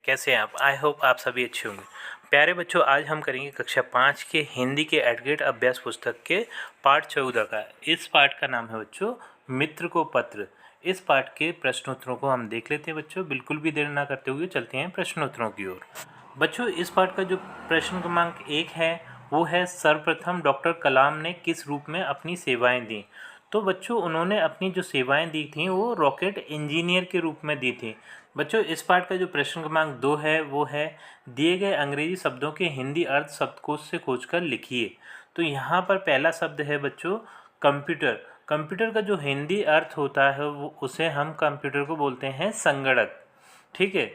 कैसे हैं आप? आई होप आप सभी अच्छे होंगे। प्यारे बच्चों, आज हम करेंगे कक्षा 5 के हिंदी के एडग्रेड अभ्यास पुस्तक के पाठ 14 का। इस पाठ का नाम है बच्चों मित्र को पत्र। इस पाठ के प्रश्नोत्तरों को हम देख लेते हैं बच्चों। बिल्कुल भी देर ना करते हुए चलते हैं प्रश्नोत्तरों की ओर। बच्चों, इस पाठ का जो प्रश्न क्रमांक 1 है वो है, सर्वप्रथम डॉक्टर कलाम ने किस रूप में अपनी सेवाएं दी? तो बच्चों, उन्होंने अपनी जो सेवाएं दी थी वो रॉकेट इंजीनियर के रूप में दी थी। बच्चों, इस पाठ का जो प्रश्न क्रमांक 2 है वो है, दिए गए अंग्रेजी शब्दों के हिंदी अर्थ शब्दकोश से खोजकर लिखिए। तो यहाँ पर पहला शब्द है बच्चों कंप्यूटर। कंप्यूटर का जो हिंदी अर्थ होता है वो उसे हम कंप्यूटर को बोलते हैं संगणक, ठीक है।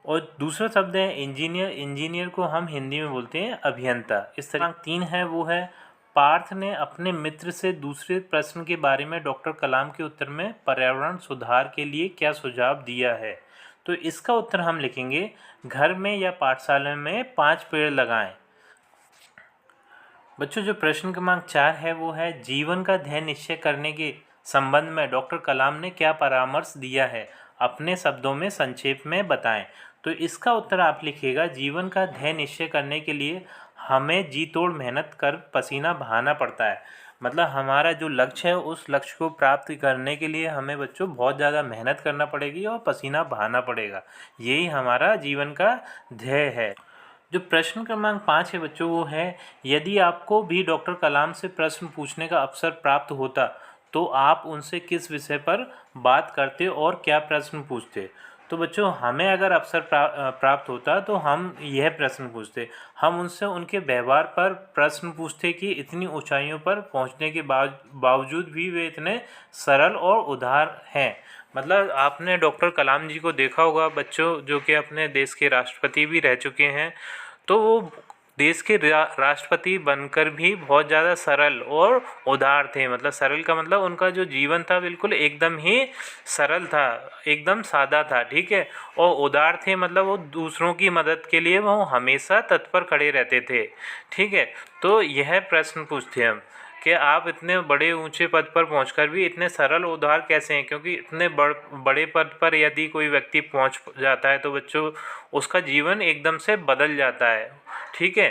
और दूसरा शब्द है इंजीनियर। इंजीनियर को हम हिंदी में बोलते हैं अभियंता। इस तरह 3 है वो है, पार्थ ने अपने मित्र से दूसरे प्रश्न के बारे में डॉक्टर कलाम के उत्तर में पर्यावरण सुधार के लिए क्या सुझाव दिया है? तो इसका उत्तर हम लिखेंगे, घर में या पाठशाला में 5 पेड़ लगाएं। बच्चों, जो प्रश्न क्रमांक 4 है वो है, जीवन का ध्येय निश्चय करने के संबंध में डॉक्टर कलाम ने क्या परामर्श दिया है? अपने शब्दों में संक्षेप में बताएं। तो इसका उत्तर आप लिखिएगा, जीवन का ध्येय निश्चय करने के लिए हमें जी तोड़ मेहनत कर पसीना बहाना पड़ता है। मतलब हमारा जो लक्ष्य है उस लक्ष्य को प्राप्त करने के लिए हमें बच्चों बहुत ज़्यादा मेहनत करना पड़ेगी और पसीना बहाना पड़ेगा। यही हमारा जीवन का ध्येय है। जो प्रश्न क्रमांक 5 है बच्चों वो है, यदि आपको भी डॉक्टर कलाम से प्रश्न पूछने का अवसर प्राप्त होता तो आप उनसे किस विषय पर बात करते और क्या प्रश्न पूछते? तो बच्चों, हमें अगर अवसर प्राप्त होता तो हम यह प्रश्न पूछते। हम उनसे उनके व्यवहार पर प्रश्न पूछते कि इतनी ऊंचाइयों पर पहुंचने के बावजूद भी वे इतने सरल और उदार हैं। मतलब आपने डॉक्टर कलाम जी को देखा होगा बच्चों, जो कि अपने देश के राष्ट्रपति भी रह चुके हैं। तो वो देश के राष्ट्रपति बनकर भी बहुत ज़्यादा सरल और उदार थे। मतलब सरल का मतलब उनका जो जीवन था बिल्कुल एकदम ही सरल था, एकदम सादा था, ठीक है। और उदार थे मतलब वो दूसरों की मदद के लिए वो हमेशा तत्पर खड़े रहते थे, ठीक है। तो यह प्रश्न पूछते हम कि आप इतने बड़े ऊंचे पद पर पहुंचकर भी इतने सरल उदार कैसे हैं? क्योंकि इतने बड़े पद पर यदि कोई व्यक्ति पहुंच जाता है तो बच्चों उसका जीवन एकदम से बदल जाता है, ठीक है।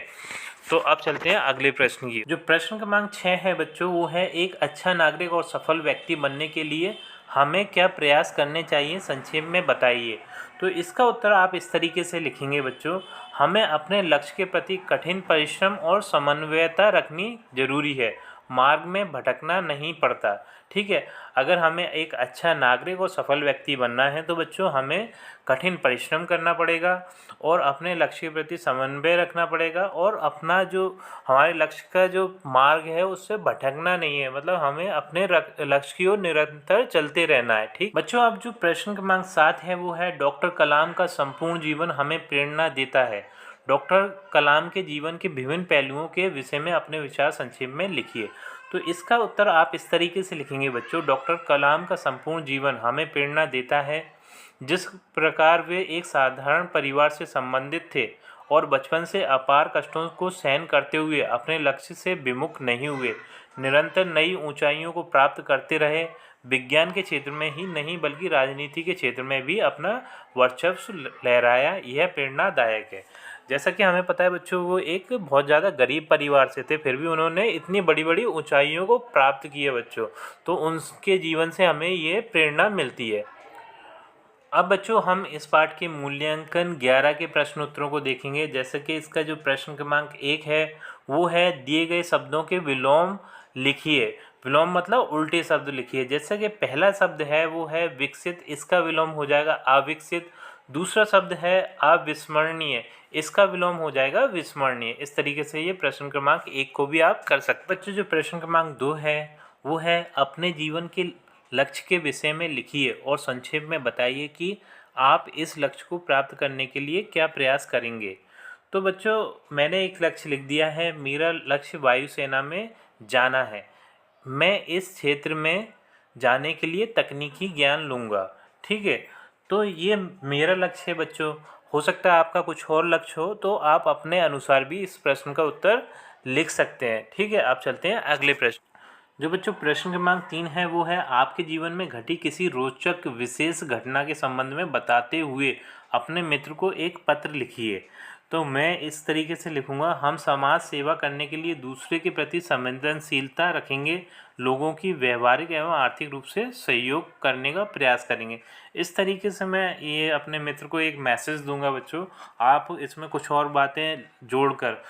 तो अब चलते हैं अगले प्रश्न की। जो प्रश्न क्रमांक 6 है बच्चों वो है, एक अच्छा नागरिक और सफल व्यक्ति बनने के लिए हमें क्या प्रयास करने चाहिए? संक्षेप में बताइए। तो इसका उत्तर आप इस तरीके से लिखेंगे बच्चों, हमें अपने लक्ष्य के प्रति कठिन परिश्रम और समन्वयता रखनी जरूरी है। मार्ग में भटकना नहीं पड़ता, ठीक है। अगर हमें एक अच्छा नागरिक और सफल व्यक्ति बनना है तो बच्चों हमें कठिन परिश्रम करना पड़ेगा और अपने लक्ष्य के प्रति समन्वय रखना पड़ेगा और अपना जो हमारे लक्ष्य का जो मार्ग है उससे भटकना नहीं है। मतलब हमें अपने लक्ष्य की ओर निरंतर चलते रहना है, ठीक बच्चों। अब जो प्रश्न क्रमांक 7 है वो है, डॉक्टर कलाम का संपूर्ण जीवन हमें प्रेरणा देता है। डॉक्टर कलाम के जीवन के विभिन्न पहलुओं के विषय में अपने विचार संक्षेप में लिखिए। तो इसका उत्तर आप इस तरीके से लिखेंगे बच्चों, डॉक्टर कलाम का संपूर्ण जीवन हमें प्रेरणा देता है। जिस प्रकार वे एक साधारण परिवार से संबंधित थे और बचपन से अपार कष्टों को सहन करते हुए अपने लक्ष्य से विमुख नहीं हुए, निरंतर नई ऊंचाइयों को प्राप्त करते रहे, विज्ञान के क्षेत्र में ही नहीं बल्कि राजनीति के क्षेत्र में भी अपना वर्चस्व लहराया, यह प्रेरणादायक है। जैसा कि हमें पता है बच्चों, वो एक बहुत ज़्यादा गरीब परिवार से थे, फिर भी उन्होंने इतनी बड़ी बड़ी ऊंचाइयों को प्राप्त किया बच्चों। तो उनके जीवन से हमें ये प्रेरणा मिलती है। अब बच्चों हम इस पाठ के मूल्यांकन 11 के प्रश्न उत्तरों को देखेंगे। जैसे कि इसका जो प्रश्न क्रमांक 1 है वो है, दिए गए शब्दों के विलोम लिखिए। विलोम मतलब उल्टे शब्द लिखिए। जैसे कि पहला शब्द है वो है विकसित, इसका विलोम हो जाएगा अविकसित। दूसरा शब्द है अविस्मरणीय, इसका विलोम हो जाएगा विस्मरणीय। इस तरीके से ये प्रश्न क्रमांक 1 को भी आप कर सकते हैं। बच्चों, जो प्रश्न क्रमांक 2 है वो है, अपने जीवन के लक्ष्य के विषय में लिखिए और संक्षेप में बताइए कि आप इस लक्ष्य को प्राप्त करने के लिए क्या प्रयास करेंगे। तो बच्चों मैंने एक लक्ष्य लिख दिया है, मेरा लक्ष्य वायुसेना में जाना है। मैं इस क्षेत्र में जाने के लिए तकनीकी ज्ञान लूँगा, ठीक है। तो ये मेरा लक्ष्य है बच्चों। हो सकता है आपका कुछ और लक्ष्य हो, तो आप अपने अनुसार भी इस प्रश्न का उत्तर लिख सकते हैं, ठीक है। आप चलते हैं अगले प्रश्न। जो बच्चों प्रश्न क्रमांक 3 है वो है, आपके जीवन में घटी किसी रोचक विशेष घटना के संबंध में बताते हुए अपने मित्र को एक पत्र लिखिए। तो मैं इस तरीके से लिखूँगा, हम समाज सेवा करने के लिए दूसरे के प्रति संवेदनशीलता रखेंगे, लोगों की व्यवहारिक एवं आर्थिक रूप से सहयोग करने का प्रयास करेंगे। इस तरीके से मैं ये अपने मित्र को एक मैसेज दूंगा बच्चों। आप इसमें कुछ और बातें जोड़कर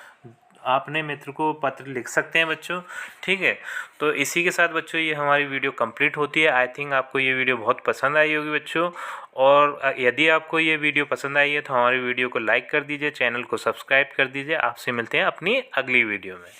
अपने मित्र को पत्र लिख सकते हैं बच्चों। ठीक है, तो इसी के साथ बच्चों ये हमारी वीडियो कंप्लीट होती है। आई थिंक आपको ये वीडियो बहुत पसंद आई होगी बच्चों। और यदि आपको ये वीडियो पसंद आई है तो हमारी वीडियो को लाइक कर दीजिए, चैनल को सब्सक्राइब कर दीजिए। आपसे मिलते हैं अपनी अगली वीडियो में।